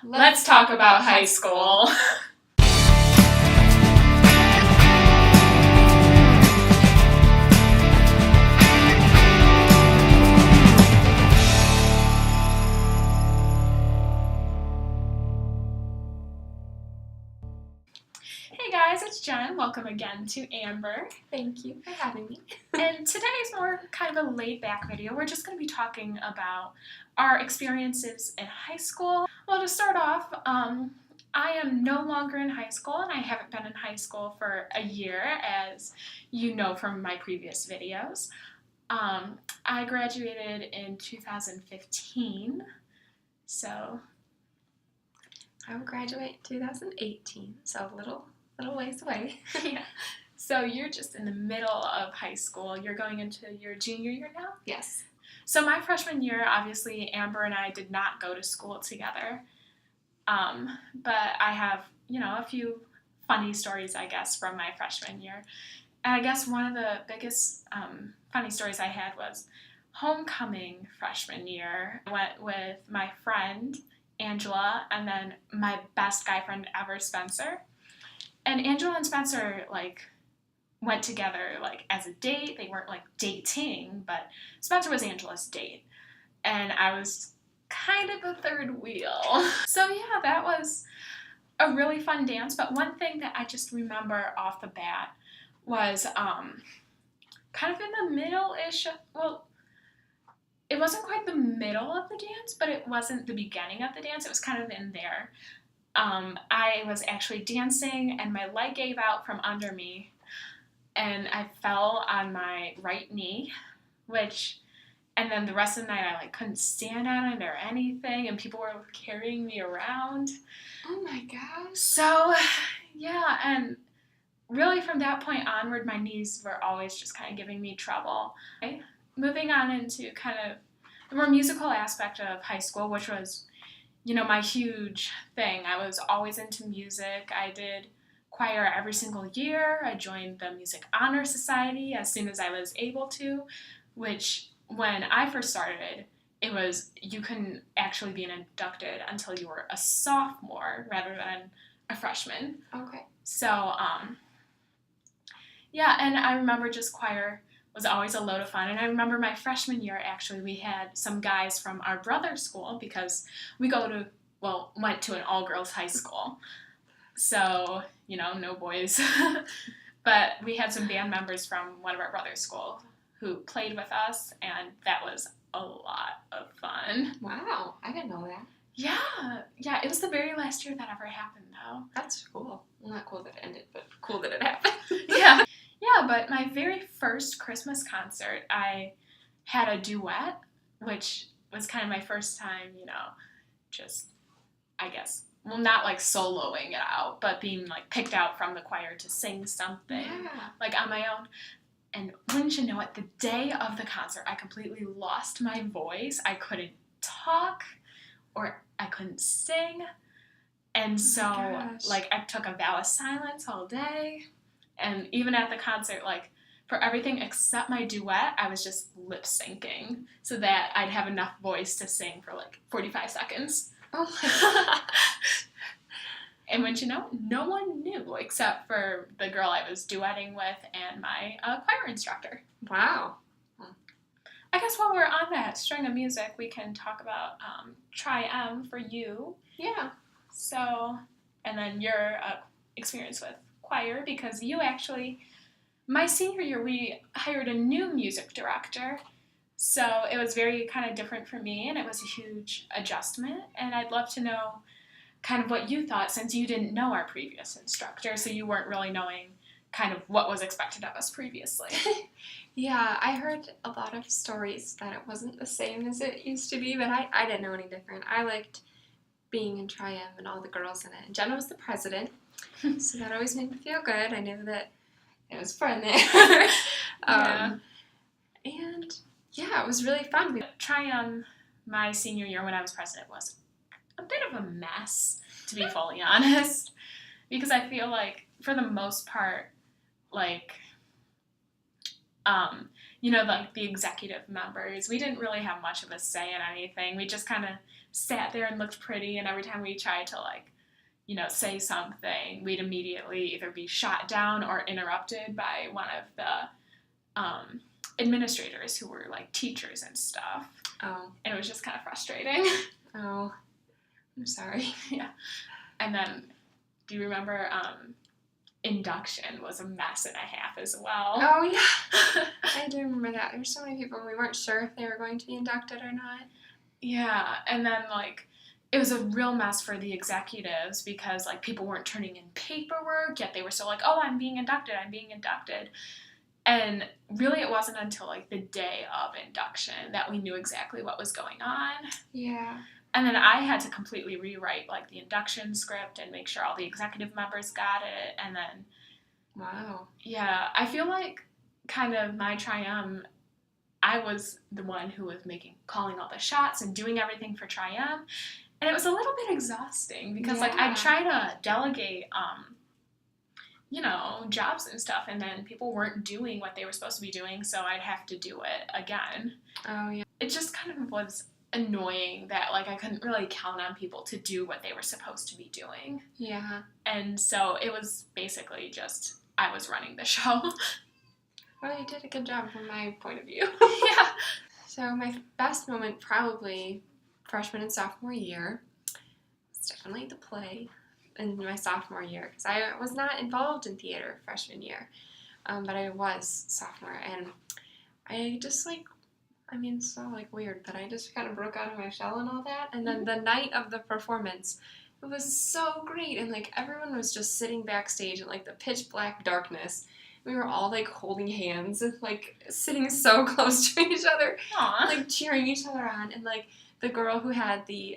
Let's talk about high school. Hey guys, it's Jen. Welcome again to Amber. Thank you for having me. And today is more kind of a laid-back video. We're just going to be talking about our experiences in high school. Well, to start off, I am no longer in high school, and I haven't been in high school for a year, as you know from my previous videos. I graduated in 2015, so... I will graduate in 2018, so a little ways away. Yeah. So you're just in the middle of high school. You're going into your junior year now? Yes. So my freshman year, obviously, Amber and I did not go to school together. But I have, a few funny stories, I guess, from my freshman year. And I guess one of the biggest funny stories I had was homecoming freshman year. I went with my friend, Angela, and then my best guy friend ever, Spencer. And Angela and Spencer, went together, as a date. They weren't, dating, but Spencer was Angela's date. And I was kind of the third wheel. So, yeah, that was a really fun dance. But one thing that I just remember off the bat was kind of in the middle-ish, it wasn't quite the middle of the dance, but it wasn't the beginning of the dance. It was kind of in there. I was actually dancing, and my leg gave out from under me, and I fell on my right knee, and then the rest of the night I couldn't stand on it or anything, and people were carrying me around. Oh my gosh. So, yeah, and really from that point onward, my knees were always just kind of giving me trouble. Okay? Moving on into kind of the more musical aspect of high school, which was, my huge thing. I was always into music. I did choir every single year. I joined the Music Honor Society as soon as I was able to, which when I first started, it was you couldn't actually be inducted until you were a sophomore rather than a freshman. Okay. So, yeah, and I remember just choir was always a load of fun. And I remember my freshman year, actually, we had some guys from our brother's school because we went to an all-girls high school. So, no boys. But we had some band members from one of our brother's school who played with us, and that was a lot of fun. Wow, I didn't know that. Yeah, it was the very last year that ever happened, though. That's cool. Well, not cool that it ended, but cool that it happened. Yeah, but my very first Christmas concert, I had a duet, which was kind of my first time, just, I guess, not soloing it out, but being picked out from the choir to sing something, on my own. And wouldn't you know it, the day of the concert, I completely lost my voice. I couldn't talk, or I couldn't sing. And so, I took a vow of silence all day. And even at the concert, for everything except my duet, I was just lip syncing so that I'd have enough voice to sing for 45 seconds. Oh my God. And wouldn't you know, no one knew except for the girl I was duetting with and my choir instructor. Wow. I guess while we're on that string of music, we can talk about Tri-M for you. Yeah. So, and then your experience with choir, because you actually, my senior year, we hired a new music director, so it was very kind of different for me, and it was a huge adjustment, and I'd love to know kind of what you thought, since you didn't know our previous instructor, so you weren't really knowing kind of what was expected of us previously. Yeah, I heard a lot of stories that it wasn't the same as it used to be, but I didn't know any different. I liked being in Tri-M and all the girls in it, and Jenna was the president. So that always made me feel good. I knew that it was fun there. And yeah, it was really fun. Tri-M, my senior year when I was president, was a bit of a mess, to be fully honest, because I feel for the most part, like the executive members, we didn't really have much of a say in anything. We just kind of sat there and looked pretty, and every time we tried to say something, we'd immediately either be shot down or interrupted by one of the administrators who were like teachers and stuff. Oh. And it was just kind of frustrating. Oh, I'm sorry. Yeah. And then, do you remember induction was a mess and a half as well? Oh, yeah. I do remember that. There were so many people, we weren't sure if they were going to be inducted or not. Yeah, and then, it was a real mess for the executives because, people weren't turning in paperwork, yet they were still like, oh, I'm being inducted. And really, it wasn't until, the day of induction that we knew exactly what was going on. Yeah. And then I had to completely rewrite, the induction script and make sure all the executive members got it. And then... Wow. Yeah, I feel like kind of my Tri-M, I was the one who was calling all the shots and doing everything for Tri-M. And it was a little bit exhausting because, I'd try to delegate... jobs and stuff, and then people weren't doing what they were supposed to be doing, so I'd have to do it again. Oh, yeah. It just kind of was annoying that, I couldn't really count on people to do what they were supposed to be doing. Yeah. And so it was basically just, I was running the show. Well, you did a good job from my point of view. Yeah. So my best moment, probably freshman and sophomore year, was definitely the play in my sophomore year, because I was not involved in theater freshman year, but I was sophomore, and I just it's so weird, but I just kind of broke out of my shell and all that, and then the night of the performance, it was so great, and everyone was just sitting backstage in the pitch black darkness. We were all holding hands and sitting so close to each other. Aww. Cheering each other on, and the girl who had the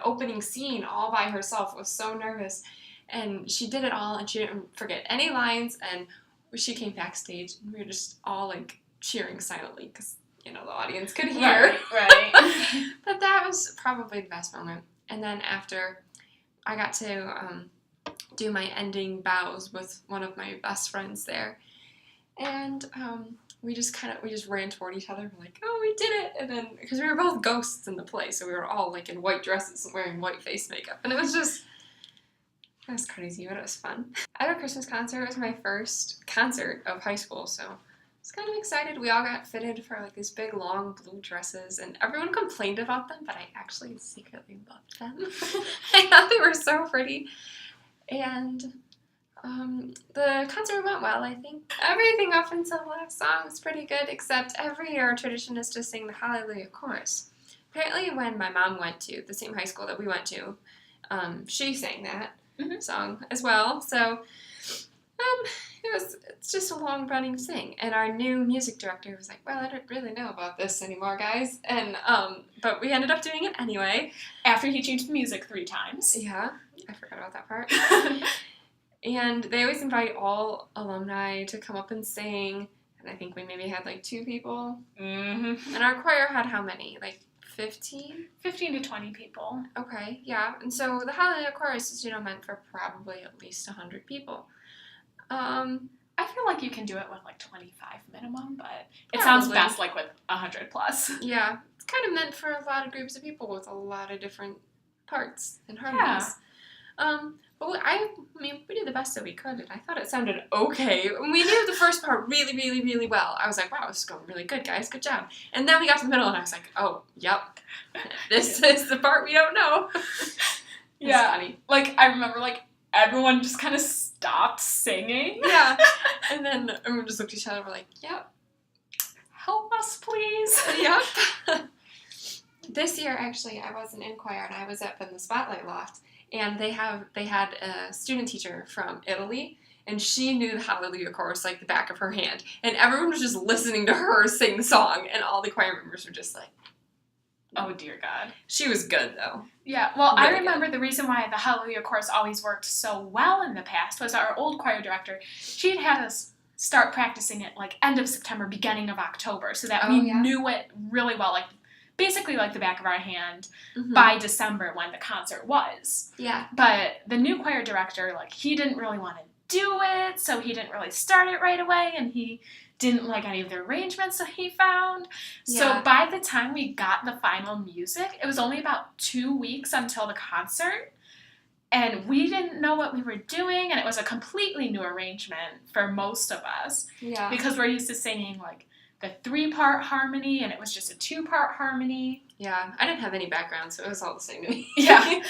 opening scene all by herself was so nervous, and she did it all, and she didn't forget any lines, and she came backstage, and we were just all cheering silently because the audience could hear. Right. But that was probably the best moment. And then after, I got to do my ending bows with one of my best friends there, and we just ran toward each other. We're like, oh, we did it! And then, because we were both ghosts in the play, so we were all in white dresses and wearing white face makeup. And it was crazy, but it was fun. At our Christmas concert, it was my first concert of high school, so I was kind of excited. We all got fitted for these big, long blue dresses, and everyone complained about them, but I actually secretly loved them. I thought they were so pretty. And the concert went well, I think. Everything up until the last song was pretty good, except every year our tradition is to sing the Hallelujah chorus. Apparently when my mom went to the same high school that we went to, she sang that song as well. So it's just a long-running thing. And our new music director was like, well, I don't really know about this anymore, guys. And but we ended up doing it anyway. After he changed the music 3 times. Yeah, I forgot about that part. And they always invite all alumni to come up and sing. And I think we maybe had 2 people. Mm-hmm. And our choir had how many? 15? 15 to 20 people. Okay, yeah. And so the Hallelujah chorus is, meant for probably at least 100 people. I feel like you can do it with 25 minimum, but it Probably. sounds best with 100 plus. Yeah, it's kind of meant for a lot of groups of people with a lot of different parts and harmonies. Yeah. But we did the best that we could, and I thought it sounded okay. We knew the first part really, really, really well. I was like, wow, this is going really good, guys. Good job. And then we got to the middle, and I was like, oh, yep. This is the part we don't know. Yeah. Funny. I remember, everyone just kind of stopped singing. Yeah. And then everyone just looked at each other and were like, yep. Help us, please. Yep. This year, actually, I wasn't in choir, and I was up in the Spotlight Loft, and they had a student teacher from Italy, and she knew the Hallelujah chorus like the back of her hand, and everyone was just listening to her sing the song, and all the choir members were just like, oh dear God. She was good, though. Yeah, well, really I remember good. The reason why the Hallelujah chorus always worked so well in the past was our old choir director, she had us start practicing it end of September, beginning of October, so that we knew it really well, basically the back of our hand by December when the concert was. Yeah. But the new choir director, he didn't really want to do it, so he didn't really start it right away, and he didn't like any of the arrangements that he found. Yeah. So by the time we got the final music, it was only about 2 weeks until the concert. And we didn't know what we were doing, and it was a completely new arrangement for most of us. Yeah. Because we're used to singing, like, the 3-part harmony, and it was just a 2-part harmony. Yeah. I didn't have any background, so it was all the same to me. Yeah.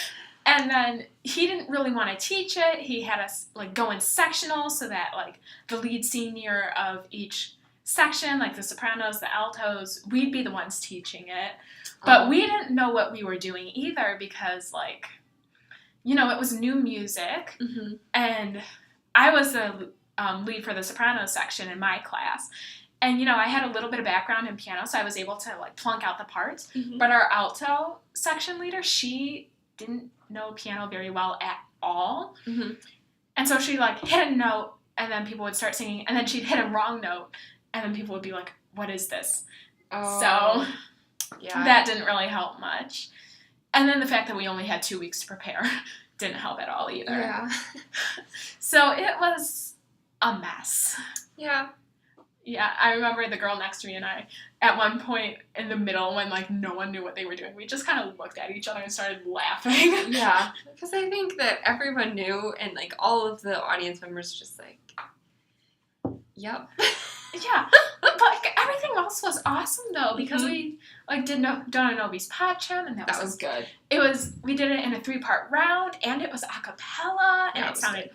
And then he didn't really want to teach it. He had us, like, go in sectional so that, like, the lead senior of each section, like the sopranos, the altos, we'd be the ones teaching it. But we didn't know what we were doing either because, like, you know, it was new music, Mm-hmm. and I was the lead for the soprano section in my class. And, you know, I had a little bit of background in piano, so I was able to, like, plunk out the parts. Mm-hmm. But our alto section leader, she didn't know piano very well at all. Mm-hmm. And so she, like, hit a note, and then people would start singing, and then she'd hit a wrong note, and then people would be like, what is this? Oh. So Yeah. that didn't really help much. And then the fact that we only had 2 weeks to prepare didn't help at all either. Yeah. So it was a mess. Yeah. Yeah, I remember the girl next to me and I, at one point in the middle when, like, no one knew what they were doing, we just kind of looked at each other and started laughing. Yeah. Because I think that everyone knew, and, like, all of the audience members just, like, yep. Yeah, but, like, everything else was awesome, though, because we, like, did Donna Nobis Pacem, and That was good. we did it in a 3-part round, and it was a cappella, and it sounded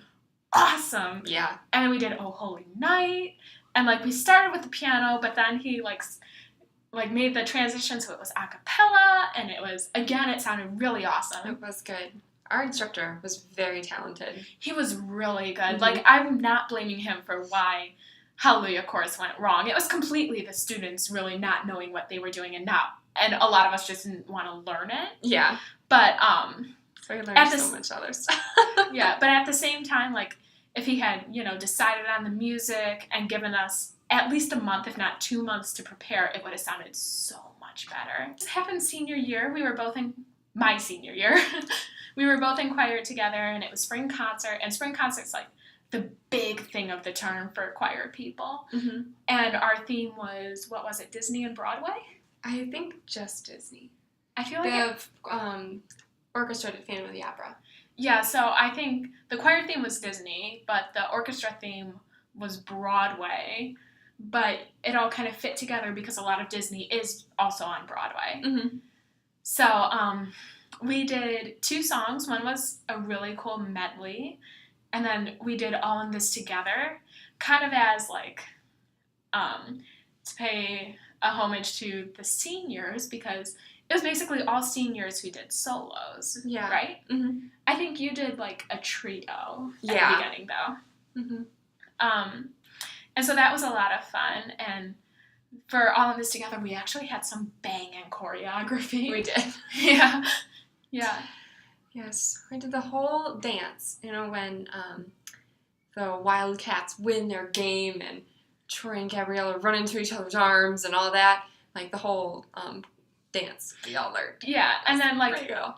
awesome. Yeah. And then we did Oh Holy Night, and, like, we started with the piano, but then he, like made the transition so it was a cappella, and it was, again, it sounded really awesome. It was good. Our instructor was very talented. He was really good. Mm-hmm. Like, I'm not blaming him for why Hallelujah Chorus went wrong. It was completely the students really not knowing what they were doing and a lot of us just didn't want to learn it. Yeah. But, So we learned so much other stuff. yeah, but at the same time, like, if he had, you know, decided on the music and given us at least a month, if not 2 months to prepare, it would have sounded so much better. This happened senior year. We were both in my senior year. We were both in choir together, and it was spring concert, and spring concert's, like, the big thing of the term for choir people. Mm-hmm. And our theme was, what was it, Disney and Broadway? I think just Disney. I feel like The orchestra did Phantom of the Opera. Yeah, so I think the choir theme was Disney, but the orchestra theme was Broadway. But it all kind of fit together because a lot of Disney is also on Broadway. Mm-hmm. So we did 2 songs. One was a really cool medley. And then we did All in This Together, kind of as, like, to pay a homage to the seniors, because it was basically all seniors who did solos, Yeah. right? Mm-hmm. I think you did, like, a trio at Yeah. the beginning, though. Mm-hmm. And so that was a lot of fun, and for All in This Together, we actually had some banging choreography. We did. Yeah. Yeah. Yes, I did the whole dance, you know, when the Wildcats win their game and Troy and Gabriella run into each other's arms and all that, like the whole dance we all learned. Yeah, and then, like, There you go.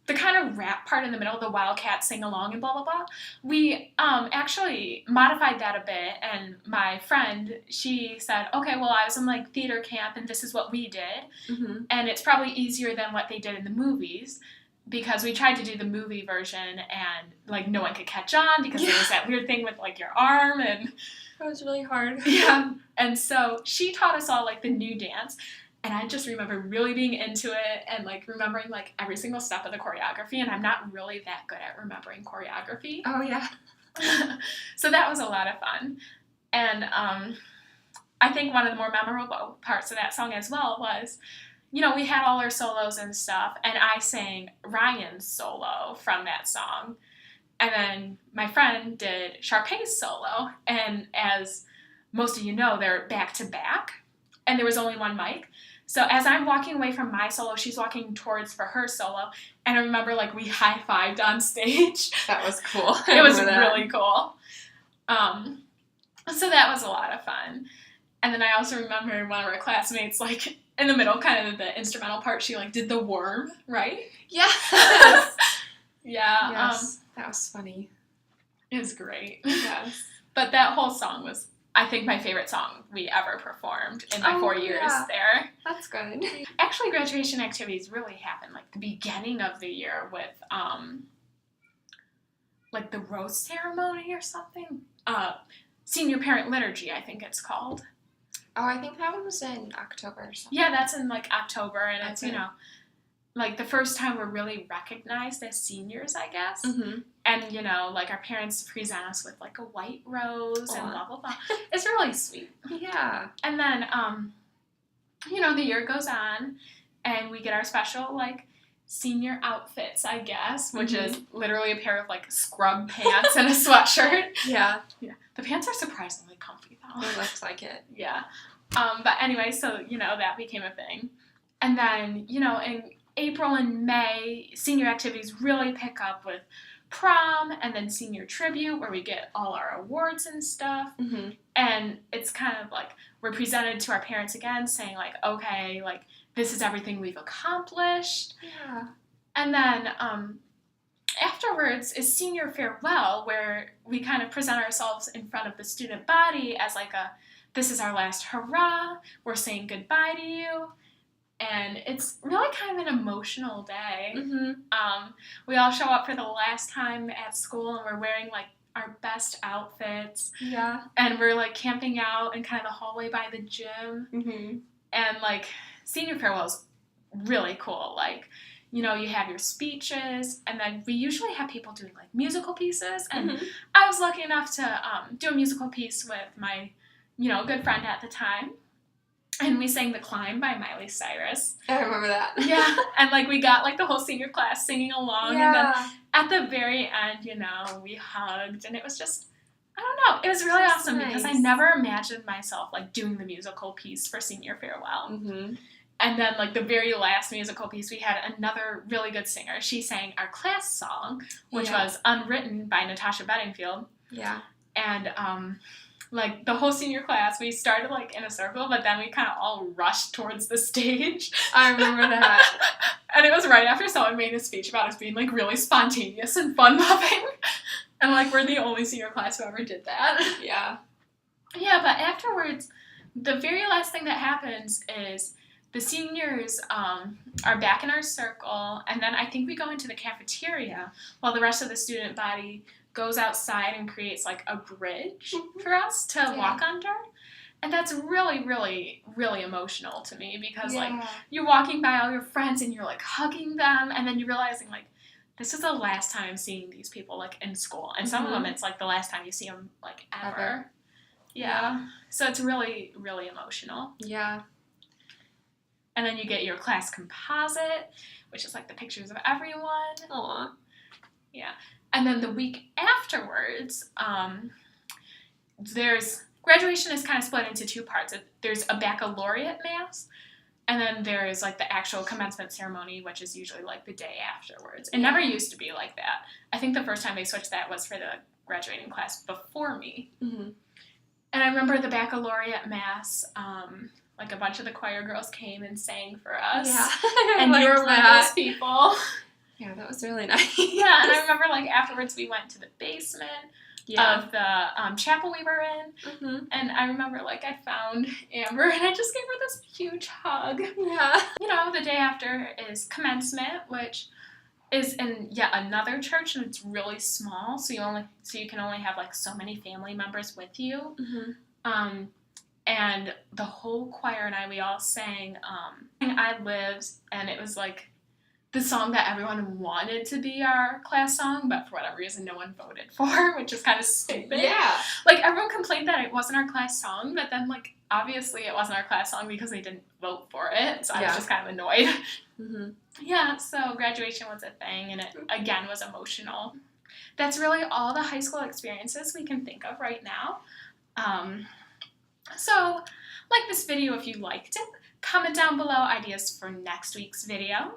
the kind of rap part in the middle, the Wildcat sing along and blah, blah, blah, we actually modified that a bit, and my friend, she said, okay, well, I was in, like, theater camp, and this is what we did, Mm-hmm. and it's probably easier than what they did in the movies, because we tried to do the movie version, and, like, no one could catch on, because there was that weird thing with, like, your arm, and... That was really hard. Yeah, and so she taught us all, like, the new dance, and I just remember really being into it, and, like, remembering, like, every single step of the choreography, and I'm not really that good at remembering choreography. Oh, yeah. So that was a lot of fun, and I think one of the more memorable parts of that song as well was, you know, we had all our solos and stuff, and I sang Ryan's solo from that song. And then my friend did Sharpay's solo, and as most of you know, they're back to back, and there was only one mic. So as I'm walking away from my solo, she's walking towards for her solo, and I remember, like, we high-fived on stage. That was cool. It was really cool. So that was a lot of fun. And then I also remember one of our classmates, like, in the middle, kind of the instrumental part, she, like, did the worm, right? Yes. Yeah. Yes. That was funny. It was great. Yes. But that whole song was, I think my favorite song we ever performed in my 4 years there. That's good. Actually, graduation activities really happen like the beginning of the year with like the rose ceremony or something. Senior parent liturgy, I think it's called. Oh, I think that one was in October or something. Yeah, that's in like October, and it's, you know, like the first time we're really recognized as seniors, I guess. Mm-hmm. And, you know, like our parents present us with like a white rose and blah, blah, blah. It's really sweet. Yeah. And then, you know, the year goes on and we get our special like senior outfits, I guess, which is literally a pair of like scrub pants and a sweatshirt. Yeah. Yeah. The pants are surprisingly comfy though. It looks like it. Yeah. But anyway, so, you know, that became a thing. And then, you know, in April and May, senior activities really pick up with prom and then senior tribute where we get all our awards and stuff. Mm-hmm. And it's kind of like we're presented to our parents again saying like, okay, like this is everything we've accomplished. Yeah. And then afterwards is senior farewell where we kind of present ourselves in front of the student body as like this is our last hurrah, we're saying goodbye to you. And it's really kind of an emotional day. Mm-hmm. We all show up for the last time at school and we're wearing like our best outfits. Yeah. And we're like camping out in kind of the hallway by the gym. Mm-hmm. And like senior farewell is really cool. Like, you know, you have your speeches and then we usually have people doing like musical pieces. And I was lucky enough to do a musical piece with my, you know, good friend at the time. And we sang The Climb by Miley Cyrus. I remember that. Yeah. And, like, we got, like, the whole senior class singing along. Yeah. And then at the very end, you know, we hugged. And it was just, I don't know. It was really awesome because I never imagined myself, like, doing the musical piece for senior farewell. Mm-hmm. And then, like, the very last musical piece, we had another really good singer. She sang our class song, which was Unwritten by Natasha Bedingfield. Yeah. And, like, the whole senior class, we started, like, in a circle, but then we kind of all rushed towards the stage. I remember that. And it was right after someone made a speech about us being, like, really spontaneous and fun-loving. And, like, we're the only senior class who ever did that. Yeah. Yeah, but afterwards, the very last thing that happens is the seniors are back in our circle, and then I think we go into the cafeteria while the rest of the student body goes outside and creates like a bridge for us to walk under. And that's really, really, really emotional to me because like you're walking by all your friends and you're like hugging them and then you're realizing like this is the last time I'm seeing these people like in school. And some of them it's like the last time you see them like ever. Yeah. So it's really, really emotional. Yeah. And then you get your class composite, which is like the pictures of everyone. Aw. Yeah. And then the week afterwards, there's graduation is kind of split into two parts. There's a baccalaureate mass, and then there's like the actual commencement ceremony, which is usually like the day afterwards. It never used to be like that. I think the first time they switched that was for the graduating class before me. Mm-hmm. And I remember the baccalaureate mass, like a bunch of the choir girls came and sang for us. Yeah. And you were one of those people. Yeah, that was really nice. Yeah, and I remember, like, afterwards we went to the basement of the chapel we were in, and I remember, like, I found Amber, and I just gave her this huge hug. Yeah. You know, the day after is commencement, which is in yet another church, and it's really small, so you can only have, like, so many family members with you. Mm-hmm. And the whole choir and we all sang I Lived, and it was, like, the song that everyone wanted to be our class song, but for whatever reason no one voted for, which is kind of stupid. Yeah. Like, everyone complained that it wasn't our class song, but then, like, obviously it wasn't our class song because they didn't vote for it, so I was just kind of annoyed. Mm-hmm. Yeah, so graduation was a thing, and it, again, was emotional. That's really all the high school experiences we can think of right now. So, like this video if you liked it, comment down below ideas for next week's video,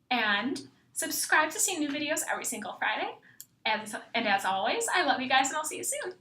and subscribe to see new videos every single Friday. And as always, I love you guys and I'll see you soon.